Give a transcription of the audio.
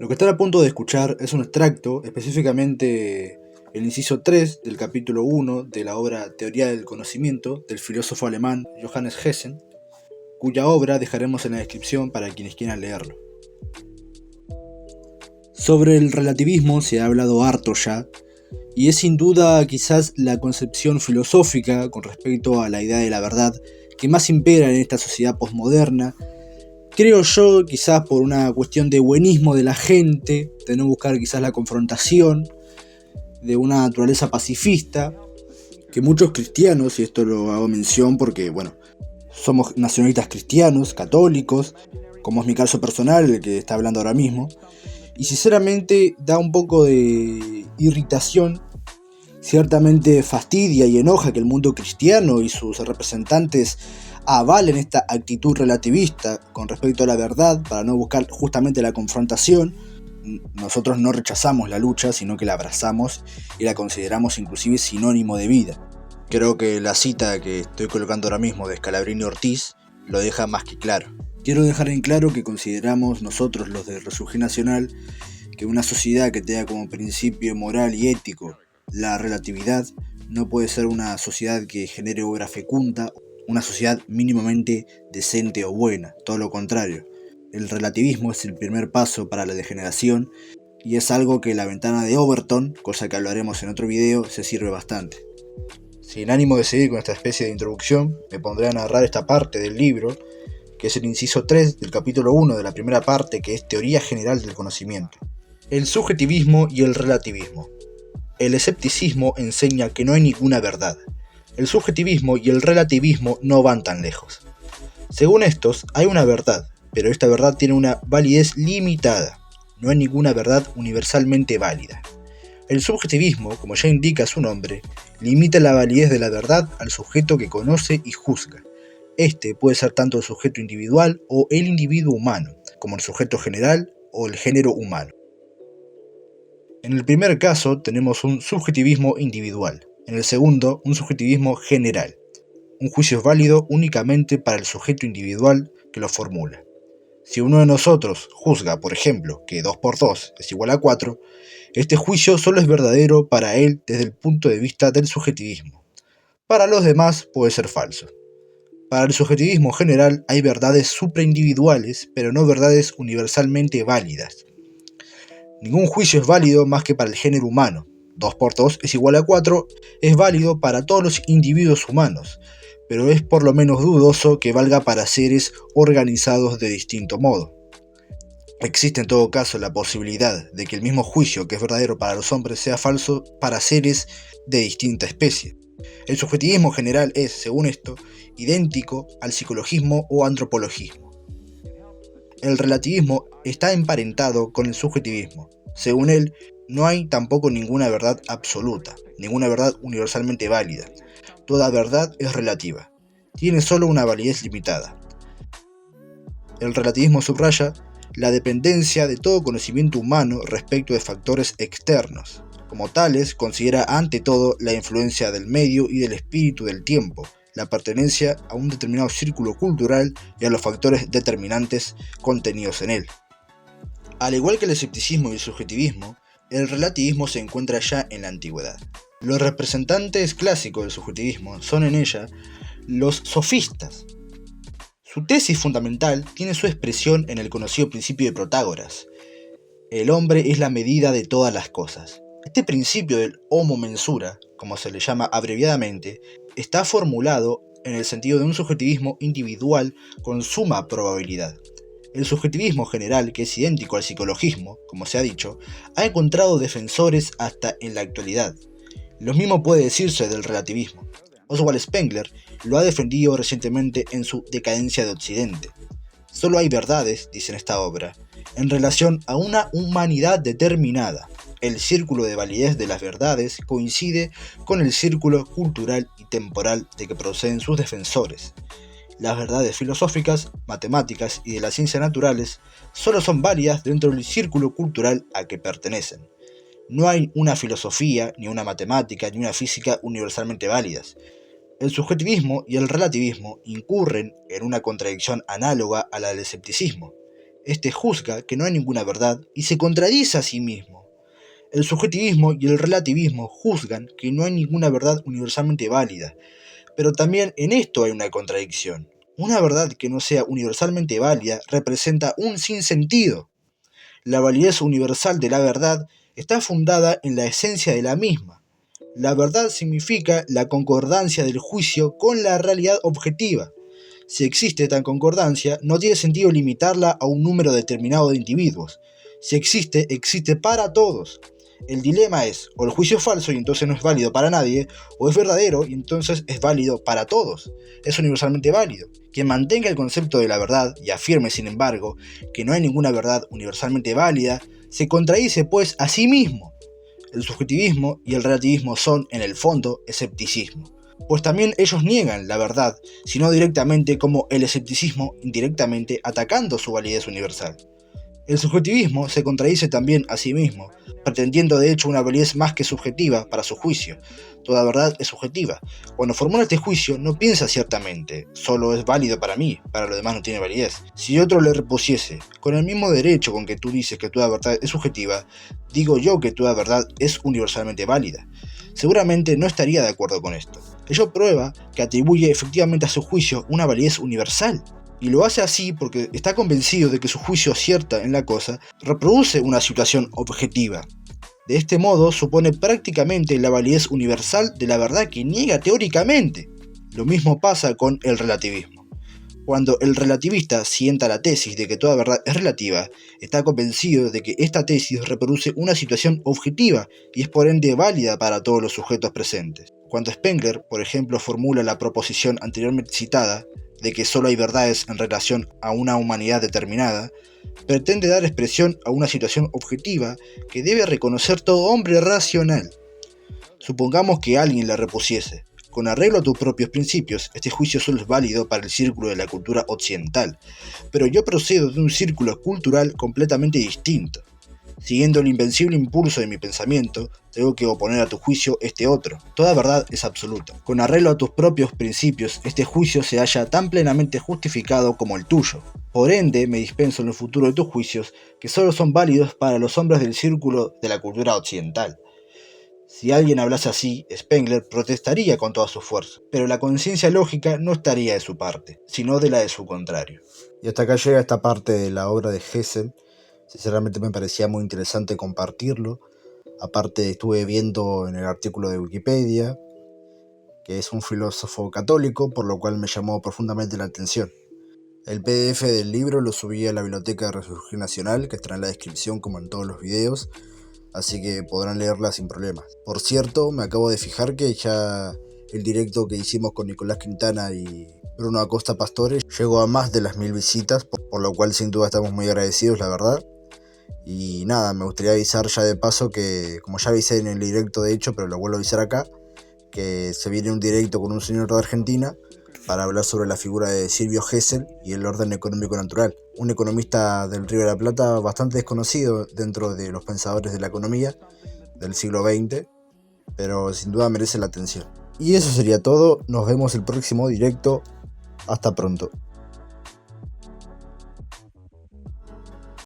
Lo que están a punto de escuchar es un extracto, específicamente el inciso 3 del capítulo 1 de la obra Teoría del Conocimiento del filósofo alemán Johannes Hessen, cuya obra dejaremos en la descripción para quienes quieran leerlo. Sobre el relativismo se ha hablado harto ya, y es sin duda quizás la concepción filosófica con respecto a la idea de la verdad que más impera en esta sociedad posmoderna. Creo yo, quizás por una cuestión de buenismo de la gente, de no buscar quizás la confrontación, de una naturaleza pacifista, que muchos cristianos, y esto lo hago mención porque, somos nacionalistas cristianos, católicos, como es mi caso personal, el que está hablando ahora mismo, y sinceramente da un poco de irritación, ciertamente fastidia y enoja que el mundo cristiano y sus representantes avalen esta actitud relativista con respecto a la verdad para no buscar justamente la confrontación. Nosotros no rechazamos la lucha, sino que la abrazamos y la consideramos inclusive sinónimo de vida. Creo que la cita que estoy colocando ahora mismo de Scalabrini Ortiz lo deja más que claro. Quiero dejar en claro que consideramos nosotros, los de Resurgir Nacional, que una sociedad que tenga como principio moral y ético la relatividad no puede ser una sociedad que genere obra fecunda, una sociedad mínimamente decente o buena, todo lo contrario. El relativismo es el primer paso para la degeneración y es algo que la ventana de Overton, cosa que hablaremos en otro video, se sirve bastante. Sin ánimo de seguir con esta especie de introducción, me pondré a narrar esta parte del libro, que es el inciso 3 del capítulo 1 de la primera parte, que es Teoría General del Conocimiento. El subjetivismo y el relativismo. El escepticismo enseña que no hay ninguna verdad. El subjetivismo y el relativismo no van tan lejos. Según estos, hay una verdad, pero esta verdad tiene una validez limitada. No hay ninguna verdad universalmente válida. El subjetivismo, como ya indica su nombre, limita la validez de la verdad al sujeto que conoce y juzga. Este puede ser tanto el sujeto individual o el individuo humano, como el sujeto general o el género humano. En el primer caso tenemos un subjetivismo individual, en el segundo un subjetivismo general. Un juicio es válido únicamente para el sujeto individual que lo formula. Si uno de nosotros juzga, por ejemplo, que 2 por 2 es igual a 4, este juicio solo es verdadero para él desde el punto de vista del subjetivismo. Para los demás puede ser falso. Para el subjetivismo general hay verdades supraindividuales, pero no verdades universalmente válidas. Ningún juicio es válido más que para el género humano. 2 por 2 es igual a 4 es válido para todos los individuos humanos, pero es por lo menos dudoso que valga para seres organizados de distinto modo. Existe en todo caso la posibilidad de que el mismo juicio que es verdadero para los hombres sea falso para seres de distinta especie. El subjetivismo general es, según esto, idéntico al psicologismo o antropologismo. El relativismo está emparentado con el subjetivismo. Según él, no hay tampoco ninguna verdad absoluta, ninguna verdad universalmente válida. Toda verdad es relativa. Tiene solo una validez limitada. El relativismo subraya la dependencia de todo conocimiento humano respecto de factores externos. Como tales, considera ante todo la influencia del medio y del espíritu del tiempo, la pertenencia a un determinado círculo cultural y a los factores determinantes contenidos en él. Al igual que el escepticismo y el subjetivismo, el relativismo se encuentra ya en la antigüedad. Los representantes clásicos del subjetivismo son en ella los sofistas. Su tesis fundamental tiene su expresión en el conocido principio de Protágoras. El hombre es la medida de todas las cosas. Este principio del homo mensura, como se le llama abreviadamente, está formulado en el sentido de un subjetivismo individual con suma probabilidad. El subjetivismo general, que es idéntico al psicologismo, como se ha dicho, ha encontrado defensores hasta en la actualidad. Lo mismo puede decirse del relativismo. Oswald Spengler lo ha defendido recientemente en su Decadencia de Occidente. Solo hay verdades, dice en esta obra, en relación a una humanidad determinada. El círculo de validez de las verdades coincide con el círculo cultural y temporal de que proceden sus defensores. Las verdades filosóficas, matemáticas y de las ciencias naturales solo son válidas dentro del círculo cultural a que pertenecen. No hay una filosofía, ni una matemática, ni una física universalmente válidas. El subjetivismo y el relativismo incurren en una contradicción análoga a la del escepticismo. Este juzga que no hay ninguna verdad y se contradice a sí mismo. El subjetivismo y el relativismo juzgan que no hay ninguna verdad universalmente válida, pero también en esto hay una contradicción. Una verdad que no sea universalmente válida representa un sinsentido. La validez universal de la verdad está fundada en la esencia de la misma. La verdad significa la concordancia del juicio con la realidad objetiva. Si existe tal concordancia, no tiene sentido limitarla a un número determinado de individuos. Si existe, existe para todos. El dilema es, o el juicio es falso y entonces no es válido para nadie, o es verdadero y entonces es válido para todos. Es universalmente válido. Quien mantenga el concepto de la verdad y afirme, sin embargo, que no hay ninguna verdad universalmente válida, se contradice pues a sí mismo. El subjetivismo y el relativismo son, en el fondo, escepticismo, pues también ellos niegan la verdad, sino directamente como el escepticismo indirectamente atacando su validez universal. El subjetivismo se contradice también a sí mismo, pretendiendo de hecho una validez más que subjetiva para su juicio. Toda verdad es subjetiva. Cuando formula este juicio no piensa ciertamente, solo es válido para mí, para lo demás no tiene validez. Si otro le repusiese, con el mismo derecho con que tú dices que toda verdad es subjetiva, digo yo que toda verdad es universalmente válida. Seguramente no estaría de acuerdo con esto. Ello prueba que atribuye efectivamente a su juicio una validez universal. Y lo hace así porque está convencido de que su juicio acierta en la cosa, reproduce una situación objetiva. De este modo supone prácticamente la validez universal de la verdad que niega teóricamente. Lo mismo pasa con el relativismo. Cuando el relativista sienta la tesis de que toda verdad es relativa, está convencido de que esta tesis reproduce una situación objetiva y es por ende válida para todos los sujetos presentes. Cuando Spengler, por ejemplo, formula la proposición anteriormente citada, de que solo hay verdades en relación a una humanidad determinada, pretende dar expresión a una situación objetiva que debe reconocer todo hombre racional. Supongamos que alguien la repusiese. Con arreglo a tus propios principios, este juicio solo es válido para el círculo de la cultura occidental, pero yo procedo de un círculo cultural completamente distinto. Siguiendo el invencible impulso de mi pensamiento, tengo que oponer a tu juicio este otro. Toda verdad es absoluta. Con arreglo a tus propios principios, este juicio se halla tan plenamente justificado como el tuyo. Por ende, me dispenso en el futuro de tus juicios, que solo son válidos para los hombres del círculo de la cultura occidental. Si alguien hablase así, Spengler protestaría con toda su fuerza, pero la conciencia lógica no estaría de su parte, sino de la de su contrario. Y hasta acá llega esta parte de la obra de Hessel. Sinceramente me parecía muy interesante compartirlo. Aparte estuve viendo en el artículo de Wikipedia que es un filósofo católico, por lo cual me llamó profundamente la atención. El PDF del libro lo subí a la Biblioteca de Resurgir Nacional, que estará en la descripción como en todos los videos, así que podrán leerla sin problemas. Por cierto, me acabo de fijar que ya el directo que hicimos con Nicolás Quintana y Bruno Acosta Pastore llegó a más de las 1000 visitas, por lo cual sin duda estamos muy agradecidos, la verdad. Y nada, me gustaría avisar ya de paso que, como ya avisé en el directo de hecho, pero lo vuelvo a avisar acá, que se viene un directo con un señor de Argentina para hablar sobre la figura de Silvio Gesell y el orden económico natural, un economista del Río de la Plata bastante desconocido dentro de los pensadores de la economía del siglo XX, pero sin duda merece la atención. Y eso sería todo, nos vemos el próximo directo, hasta pronto.